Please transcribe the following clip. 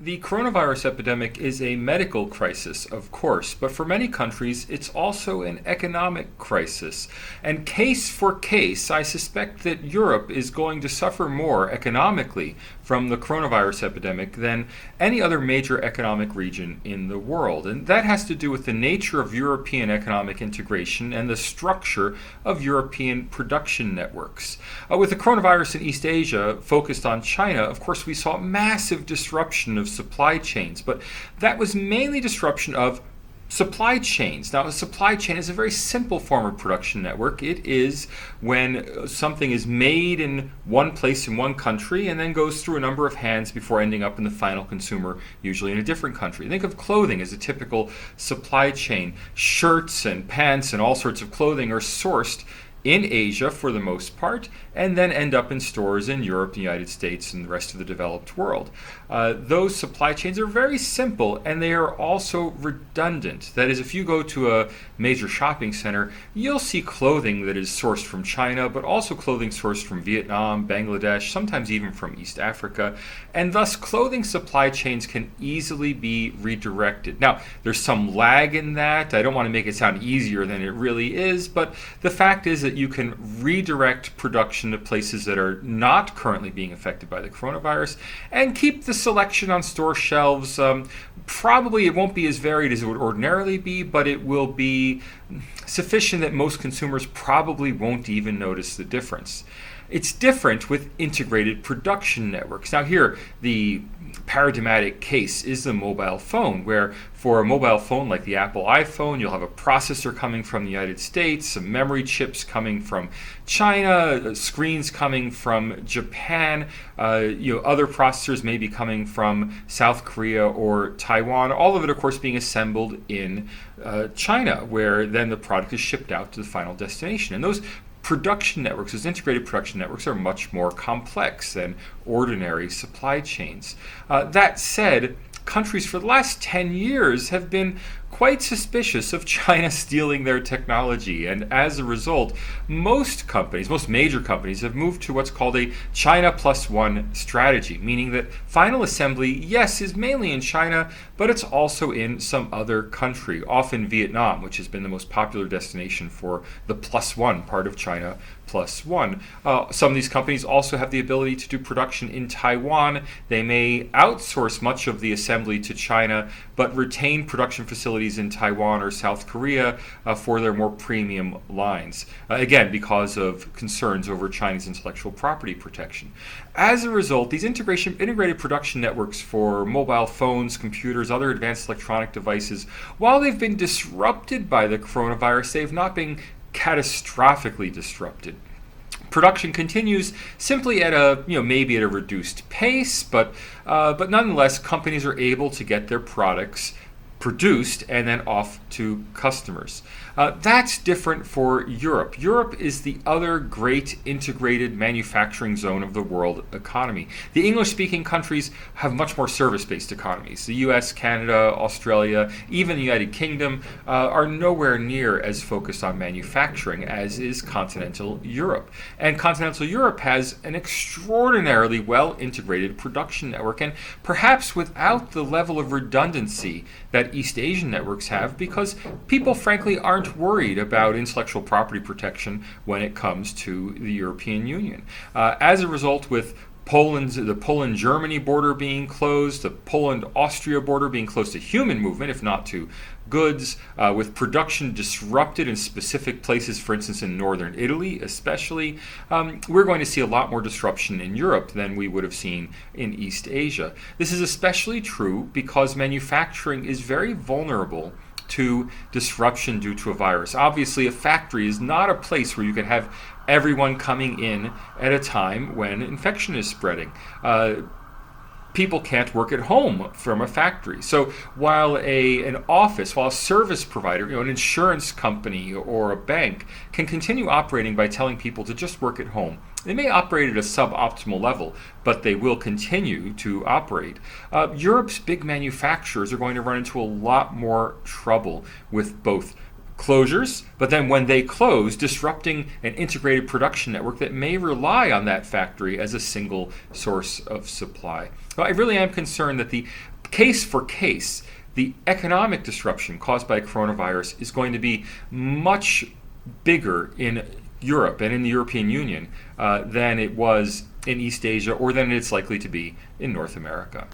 The coronavirus epidemic is a medical crisis, of course, but for many countries, it's also an economic crisis. And case for case, I suspect that Europe is going to suffer more economically from the coronavirus epidemic than any other major economic region in the world. And that has to do with the nature of European economic integration and the structure of European production networks. With the coronavirus in East Asia focused on China, of course, we saw massive disruption of supply chains, but that was mainly disruption of supply chains. Now, a supply chain is a very simple form of production network. It is when something is made in one place in one country and then goes through a number of hands before ending up in the final consumer, usually in a different country. Think of clothing as a typical supply chain. Shirts and pants and all sorts of clothing are sourced in Asia for the most part, and then end up in stores in Europe, the United States, and the rest of the developed world. Those supply chains are very simple, and they are also redundant. That is, if you go to a major shopping center, you'll see clothing that is sourced from China, but also clothing sourced from Vietnam, Bangladesh, sometimes even from East Africa, and thus clothing supply chains can easily be redirected. Now, there's some lag in that. I don't want to make it sound easier than it really is, but the fact is that you can redirect production to places that are not currently being affected by the coronavirus and keep the selection on store shelves. Probably it won't be as varied as it would ordinarily be, but it will be sufficient that most consumers probably won't even notice the difference. It's different with integrated production networks. Now here, the paradigmatic case is the mobile phone, where for a mobile phone like the Apple iPhone, you'll have a processor coming from the United States, some memory chips coming from China, screens coming from Japan, other processors may be coming from South Korea or Taiwan, all of it, of course, being assembled in China, where then the product is shipped out to the final destination. And those production networks, those integrated production networks, are much more complex than ordinary supply chains. That said, countries for the last 10 years have been quite suspicious of China stealing their technology, and as a result, most major companies have moved to what's called a China plus one strategy, meaning that final assembly, yes, is mainly in China, but it's also in some other country, often Vietnam, which has been the most popular destination for the plus one part of China plus one. Some of these companies also have the ability to do production in Taiwan. They may outsource much of the assembly to China, but retain production facilities in Taiwan or South Korea for their more premium lines. Again, because of concerns over China's intellectual property protection. As a result, these integrated production networks for mobile phones, computers, other advanced electronic devices, while they've been disrupted by the coronavirus, they've not been catastrophically disrupted. Production continues simply at maybe at a reduced pace, but nonetheless, companies are able to get their products produced and then off to customers. That's different for Europe. Europe is the other great integrated manufacturing zone of the world economy. The English-speaking countries have much more service-based economies. The US, Canada, Australia, even the United Kingdom are nowhere near as focused on manufacturing as is continental Europe. And continental Europe has an extraordinarily well-integrated production network, and perhaps without the level of redundancy that East Asian networks have, because people frankly aren't worried about intellectual property protection when it comes to the European Union. As a result, with the Poland-Germany border being closed, the Poland-Austria border being closed to human movement, if not to goods, with production disrupted in specific places, for instance in northern Italy especially, we're going to see a lot more disruption in Europe than we would have seen in East Asia. This is especially true because manufacturing is very vulnerable to disruption due to a virus. Obviously, a factory is not a place where you can have everyone coming in at a time when infection is spreading. People can't work at home from a factory. So while a service provider, an insurance company or a bank can continue operating by telling people to just work at home, they may operate at a suboptimal level, but they will continue to operate. Europe's big manufacturers are going to run into a lot more trouble with both closures, but then when they close, disrupting an integrated production network that may rely on that factory as a single source of supply. Well, I really am concerned that the case for case, the economic disruption caused by coronavirus is going to be much bigger in Europe and in the European Union than it was in East Asia or than it's likely to be in North America.